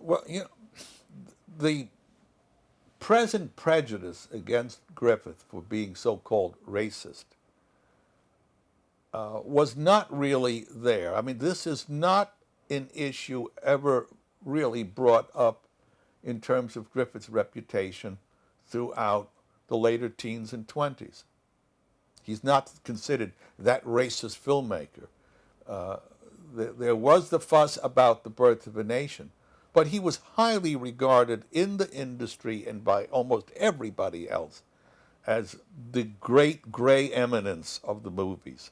Well, you know, the present prejudice against Griffith for being so-called racist was not really there. I mean, this is not an issue ever really brought up in terms of Griffith's reputation throughout the later teens and 20s. He's not considered that racist filmmaker. There was the fuss about The Birth of a Nation, but he was highly regarded in the industry and by almost everybody else as the great gray eminence of the movies.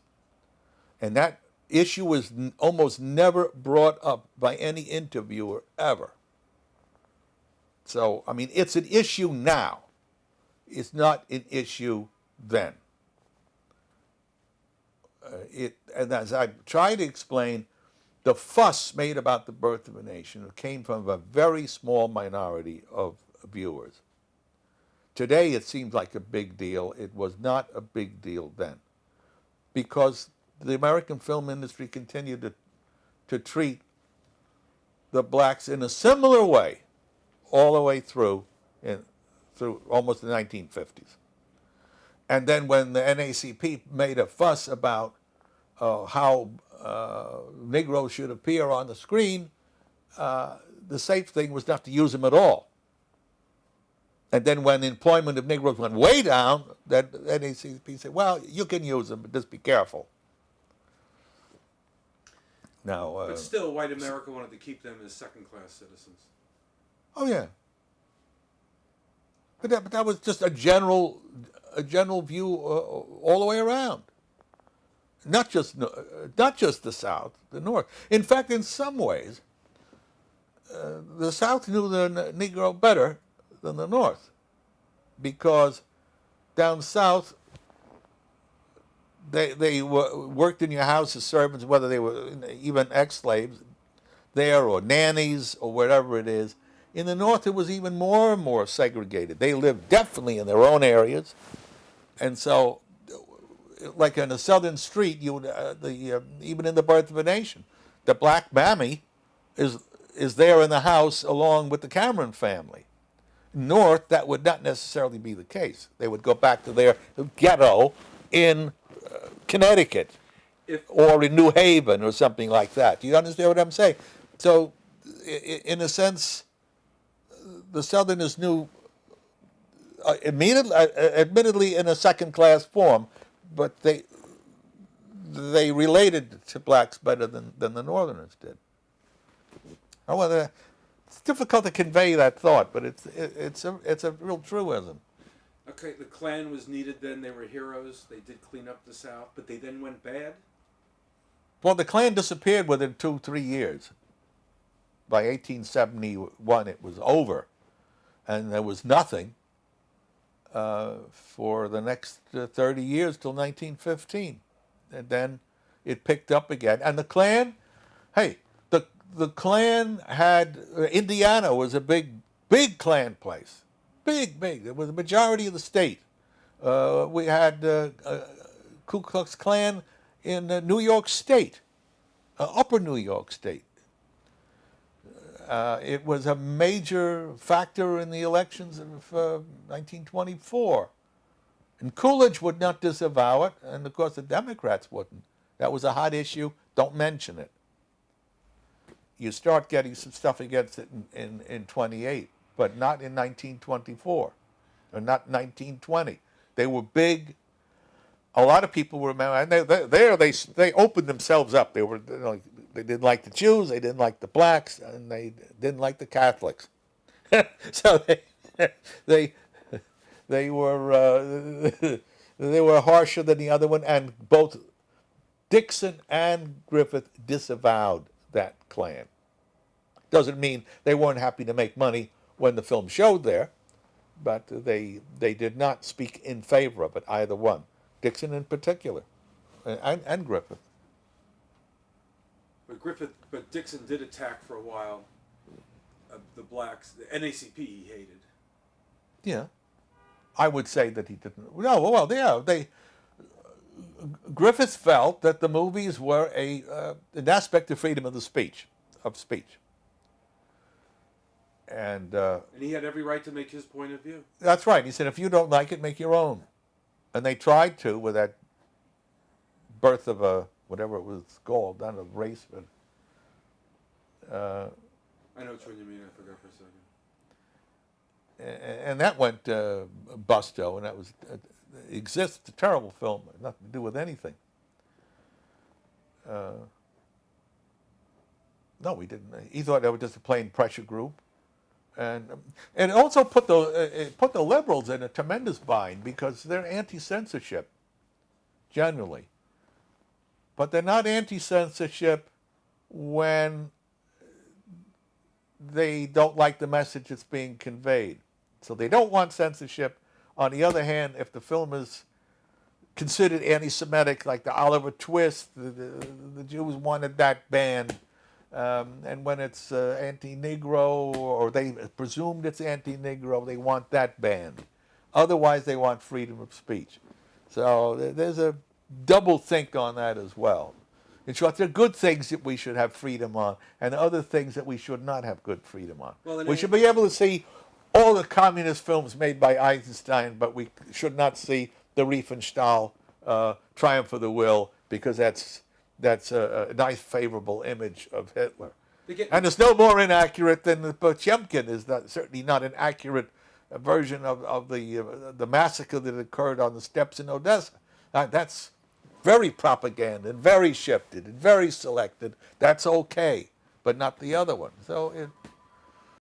And that issue was almost never brought up by any interviewer ever. So, I mean, it's an issue now. It's not an issue then. And as I try to explain, the fuss made about The Birth of a Nation came from a very small minority of viewers. Today it seems like a big deal. It was not a big deal then, because the American film industry continued to treat the blacks in a similar way all the way through almost the 1950s. And then when the NAACP made a fuss about how Negroes should appear on the screen, the safe thing was not to use them at all. And then when employment of Negroes went way down, that NAACP said, well, you can use them, but just be careful. Now, but still, white America wanted to keep them as second-class citizens. Oh yeah. But that was just a general view all the way around. Not just the South, the North. In fact, in some ways, the South knew the Negro better than the North, because down South, they worked in your house as servants, whether they were even ex-slaves there or nannies or whatever it is. In the North, it was even more and more segregated. They lived definitely in their own areas, and so, like in a Southern street, even in The Birth of a Nation, the black mammy is there in the house along with the Cameron family. North, that would not necessarily be the case. They would go back to their ghetto in Connecticut or in New Haven or something like that. Do you understand what I'm saying? So, in a sense, the Southerners knew, admittedly in a second-class form, but they related to blacks better than the Northerners did. However, it's difficult to convey that thought, but it's a real truism. Okay, the Klan was needed then. They were heroes. They did clean up the South, but they then went bad? Well, the Klan disappeared within 2-3 years. By 1871, it was over, and there was nothing for the next 30 years till 1915. And then it picked up again. And the Klan, hey, the Klan had, Indiana was a big Klan place. Big. It was the majority of the state. We had Ku Klux Klan in New York State, upper New York State. It was a major factor in the elections of 1924. And Coolidge would not disavow it, and of course the Democrats wouldn't. That was a hot issue. Don't mention it. You start getting some stuff against it in 28, but not in 1924, or not 1920. They were big. A lot of people remember, and they opened themselves up. They didn't like the Jews, they didn't like the blacks, and they didn't like the Catholics. So they were harsher than the other one, and both Dixon and Griffith disavowed that Klan. Doesn't mean they weren't happy to make money when the film showed there, but they did not speak in favor of it, either one. Dixon in particular, and Griffith. But Dixon did attack for a while the blacks. The NAACP he hated. Yeah, I would say that he didn't. No, well, yeah, Griffith felt that the movies were an aspect of freedom of speech. And he had every right to make his point of view. that's right. He said, if you don't like it, make your own. And they tried to with that birth of a, whatever it was called, not a race, but I know which one you mean. I forgot for a second. and that went busto, and that was exists, a terrible film, nothing to do with anything. No, we didn't. He thought that was just a plain pressure group, and it also put the liberals in a tremendous bind because they're anti-censorship generally, but they're not anti-censorship when they don't like the message that's being conveyed. So they don't want censorship. On the other hand, if the film is considered anti-Semitic, like the Oliver Twist, the Jews wanted that banned. And when it's anti-Negro, or they presumed it's anti-Negro, they want that banned. Otherwise, they want freedom of speech. So there's a double think on that as well. In short, there are good things that we should have freedom on, and other things that we should not have good freedom on. Well, we should be able to see all the communist films made by Eisenstein, but we should not see the Riefenstahl Triumph of the Will, because that's a nice, favorable image of Hitler. And it's no more inaccurate than the Potemkin is certainly not an accurate version of the massacre that occurred on the steppes in Odessa. That's very propaganda and very shifted and very selected. That's okay, but not the other one. So